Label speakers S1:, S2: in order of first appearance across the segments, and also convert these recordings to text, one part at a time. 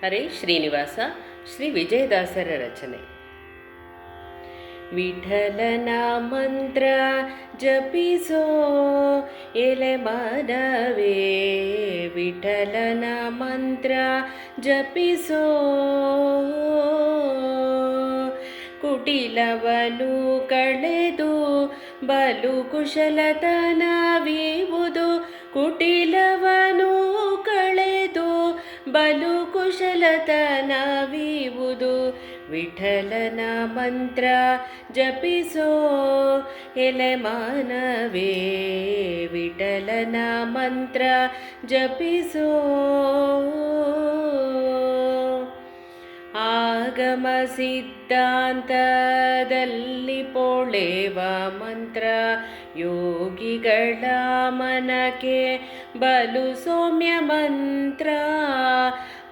S1: ಹರೇ ಶ್ರೀನಿವಾಸ. ಶ್ರೀ ವಿಜಯದಾಸರ ರಚನೆ. ವಿಠಲನ ಮಂತ್ರ ಜಪಿಸೋ ಎಲೆ ಮನವೇ, ವಿಠಲನ ಮಂತ್ರ ಜಪಿಸೋ. ಕುಟಿಲವನು ಕಳೆದು ಬಲು ಕುಶಲತನವಿವುದು, ಕುಟಿಲವನು ಕಳೆದು ಬಲು ಕುಶಲತನವಿವುದು. ವಿಠಲನ ಮಂತ್ರ ಜಪಿಸೋ ಎಲೆ ಮಾನವೇ, ವಿಠಲನ ಮಂತ್ರ ಜಪಿಸೋ. ಆಗಮ ಸಿದ್ಧಾಂತದಲ್ಲಿ ಪೊಳೆವ ಮಂತ್ರ, ಯೋಗಿಗಳ ಮನಕ್ಕೆ ಬಲು ಸೌಮ್ಯ ಮಂತ್ರ.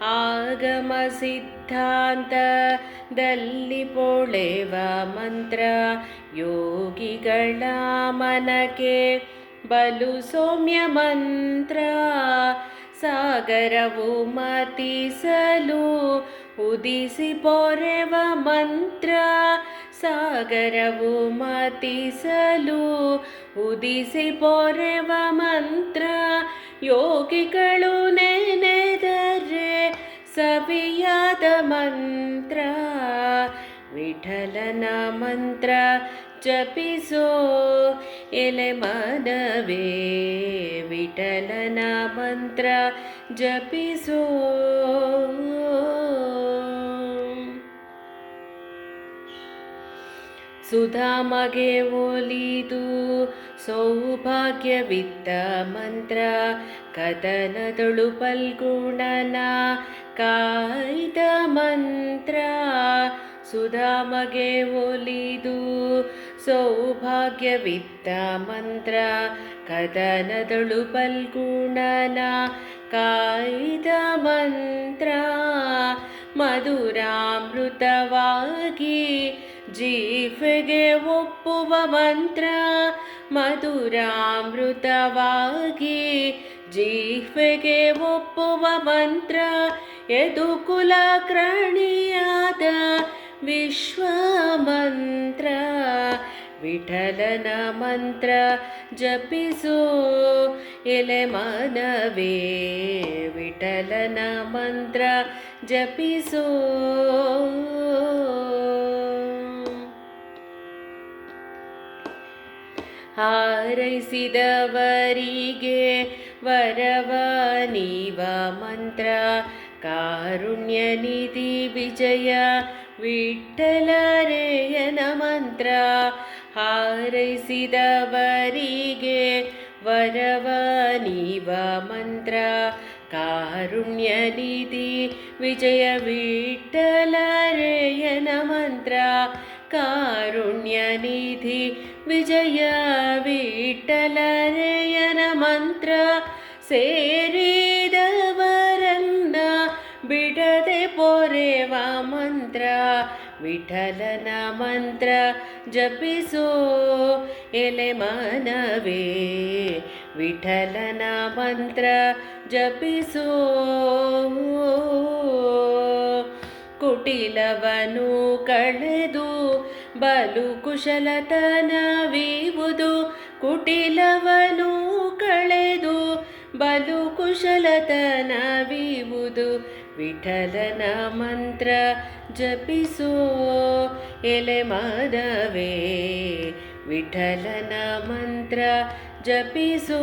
S1: ಆಗಮ ಸಿದ್ಧಾಂತದಲ್ಲಿ ಪೊಳೆವ ಮಂತ್ರ, ಯೋಗಿಗಳ ಮನಕ್ಕೆ ಬಲು ಸೌಮ್ಯ ಮಂತ್ರ. ಸಾಗರವು ಮತಿಸಲು ಉದಿಸಿ ಪೊರೆವ ಮಂತ್ರ, ಸಾಗರವು ಮತಿಸಲು ಉದಿಸಿ ಪೊರೆವ ಮಂತ್ರ. ಯೋಗಿಗಳು ನೆನೆದರೆ ಸವಿಯಾದ ಮಂತ್ರ, ವಿಠಲನ ಮಂತ್ರ ಜಪಿಸೋ ಎಲೆ ಮನವೇ, ವಿಠಲನ ಮಂತ್ರ ಜಪಿಸೋ. ಸುಧಾಮಗೆ ಒಲಿದು ಸೌಭಾಗ್ಯವಿದ್ದ ಮಂತ್ರ, ಕದನದೊಳು ಫಲ್ಗುಣನ ಕಾಯ್ದ ಮಂತ್ರ. ಸುಧಾಮಗೆ ಒಲಿದು ಸೌಭಾಗ್ಯವಿದ್ದ ಮಂತ್ರ, ಕದನದೊಳು ಫಲ್ಗುಣನ ಕಾಯ್ದ ಮಂತ್ರ. ಮಧುರಾಮೃತವಾಗಿ ಜೀಫೆಗೆ ಒಪ್ಪುವ ಮಂತ್ರ, ಮಧುರಾಮೃತವಾಗಿ ಜೀಫೆಗೆ ಒಪ್ಪುವ ಮಂತ್ರ. ಯದುಕುಲ ಕ್ರಣಿಯಾದ ವಿಶ್ವ ಮಂತ್ರ, ವಿಠಲನ ಮಂತ್ರ ಜಪಿಸೋ ಎಲೆ ಮನವೇ, ವಿಠಲನ ಮಂತ್ರ ಜಪಿಸೋ. ಹಾರೈಸಿದವರಿಗೆ ವರವ ನೀವ ಮಂತ್ರ, ಕಾರುಣ್ಯ ನಿಧಿ ವಿಜಯ ವಿಠಲರೇಯನ ಮಂತ್ರ. ಹಾರೈಸಿದವರಿಗೆ ವರವ ನೀವ ಮಂತ್ರ, ಕಾರುಣ್ಯ ನಿಧಿ ವಿಜಯ ವಿಠಲರೇಯನ ಮಂತ್ರ. ಕಾರುಣ್ಯ ನಿಧಿ ವಿಜಯ ವಿಠಲರೇಯನ ಮಂತ್ರ. ಸೇರಿದವರನ್ನ ಬಿಡದೆ ಪೊರೆವ ಮಂತ್ರ, ವಿಠಲನ ಮಂತ್ರ ಜಪಿಸೋ ಎಲೆ ಮನವೇ, ವಿಠಲನ ಮಂತ್ರ ಜಪಿಸೋ. ಕುಟಿಲವನು ಕಳೆದು ಬಲು ಕುಶಲತನವಿವುದು, ಕುಟಿಲವನು ಕಳೆದು ಬಲು ಕುಶಲತನವಿವುದು. ವಿಠಲನ ಮಂತ್ರ ಜಪಿಸೋ ಎಲೆ ಮನವೇ, ವಿಠಲನ ಮಂತ್ರ ಜಪಿಸೋ.